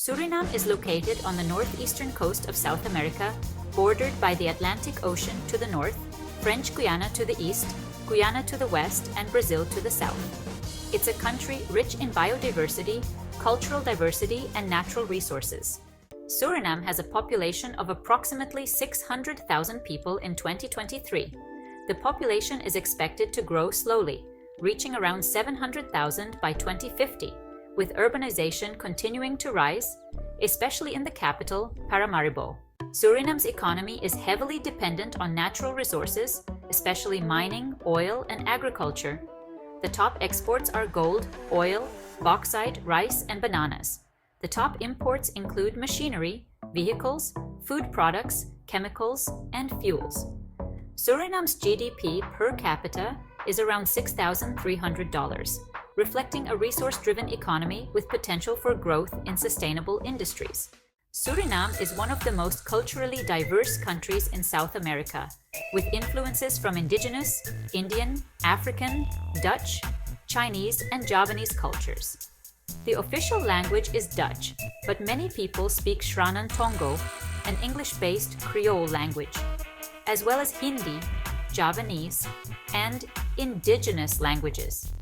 Suriname is located on the northeastern coast of South America, bordered by the Atlantic Ocean to the north, French Guiana to the east, Guyana to the west, and Brazil to the south. It's a country rich in biodiversity, cultural diversity, and natural resources. Suriname has a population of approximately 600,000 people in 2023. The population is expected to grow slowly, reaching around 700,000 by 2050, with urbanization continuing to rise, especially in the capital, Paramaribo. Suriname's economy is heavily dependent on natural resources, especially mining, oil, and agriculture. The top exports are gold, oil, bauxite, rice, and bananas. The top imports include machinery, vehicles, food products, chemicals, and fuels. Suriname's GDP per capita is around $6,300, reflecting a resource-driven economy with potential for growth in sustainable industries. Suriname is one of the most culturally diverse countries in South America, with influences from indigenous, Indian, African, Dutch, Chinese, and Javanese cultures. The official language is Dutch, but many people speak Sranan Tongo, an English-based Creole language, as well as Hindi, Javanese, and indigenous languages.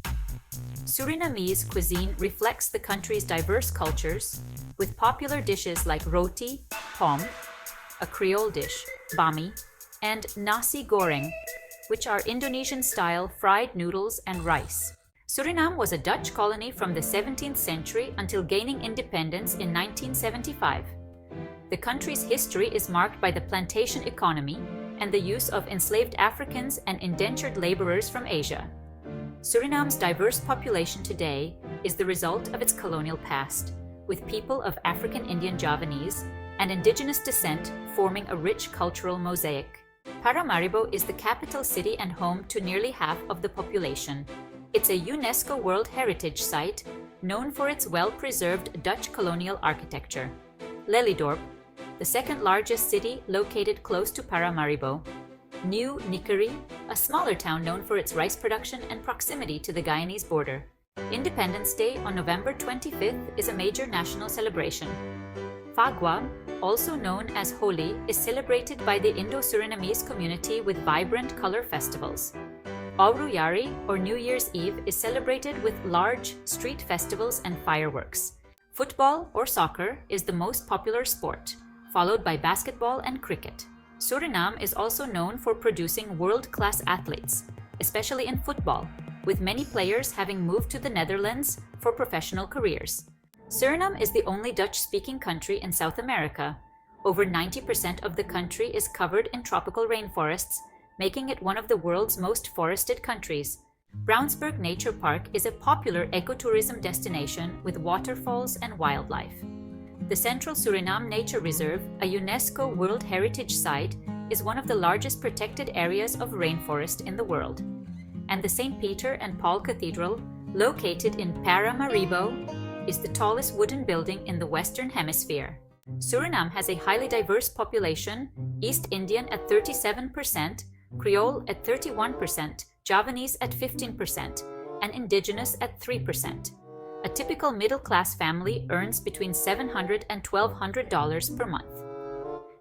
Surinamese cuisine reflects the country's diverse cultures, with popular dishes like roti, pom, a Creole dish, bami, and nasi goreng, which are Indonesian-style fried noodles and rice. Suriname was a Dutch colony from the 17th century until gaining independence in 1975. The country's history is marked by the plantation economy and the use of enslaved Africans and indentured laborers from Asia. Suriname's diverse population today is the result of its colonial past, with people of African Indian Javanese and indigenous descent forming a rich cultural mosaic. Paramaribo is the capital city and home to nearly half of the population. It's a UNESCO World Heritage Site known for its well-preserved Dutch colonial architecture. Lelydorp, the second largest city located close to Paramaribo. New Nikeri, a smaller town known for its rice production and proximity to the Guyanese border. Independence Day on November 25th is a major national celebration. Fagua, also known as Holi, is celebrated by the Indo-Surinamese community with vibrant color festivals. Auruyari, or New Year's Eve, is celebrated with large street festivals and fireworks. Football, or soccer, is the most popular sport, followed by basketball and cricket. Suriname is also known for producing world-class athletes, especially in football, with many players having moved to the Netherlands for professional careers. Suriname is the only Dutch-speaking country in South America. Over 90% of the country is covered in tropical rainforests, making it one of the world's most forested countries. Brownsburg Nature Park is a popular ecotourism destination with waterfalls and wildlife. The Central Suriname Nature Reserve, a UNESCO World Heritage Site, is one of the largest protected areas of rainforest in the world. And the St. Peter and Paul Cathedral, located in Paramaribo, is the tallest wooden building in the Western Hemisphere. Suriname has a highly diverse population, East Indian at 37%, Creole at 31%, Javanese at 15%, and indigenous at 3%. A typical middle-class family earns between $700 and $1,200 per month.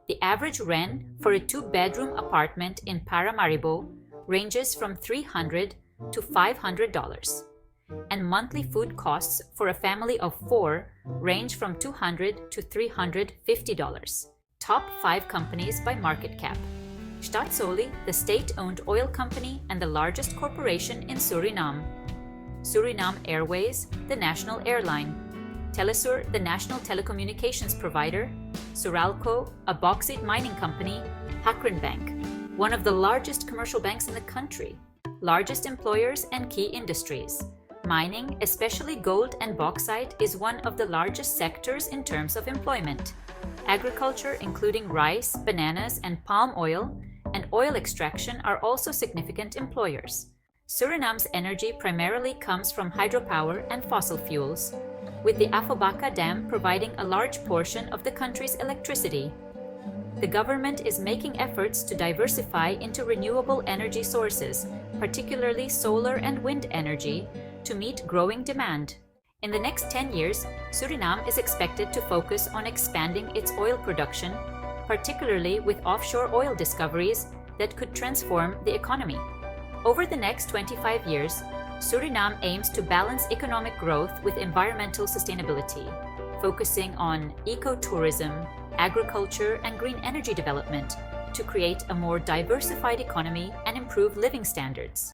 The average rent for a two-bedroom apartment in Paramaribo ranges from $300 to $500, and monthly food costs for a family of 4 range from $200 to $350. Top 5 companies by market cap. Staatsolie, the state-owned oil company and the largest corporation in Suriname. Suriname Airways, the national airline. Telesur, the national telecommunications provider. Suralco, a bauxite mining company. Hakren Bank, one of the largest commercial banks in the country. Largest employers and key industries. Mining, especially gold and bauxite, is one of the largest sectors in terms of employment. Agriculture, including rice, bananas, and palm oil, and oil extraction are also significant employers. Suriname's energy primarily comes from hydropower and fossil fuels, with the Afobaka Dam providing a large portion of the country's electricity. The government is making efforts to diversify into renewable energy sources, particularly solar and wind energy, to meet growing demand. In the next 10 years, Suriname is expected to focus on expanding its oil production, particularly with offshore oil discoveries that could transform the economy. Over the next 25 years, Suriname aims to balance economic growth with environmental sustainability, focusing on ecotourism, agriculture, and green energy development to create a more diversified economy and improve living standards.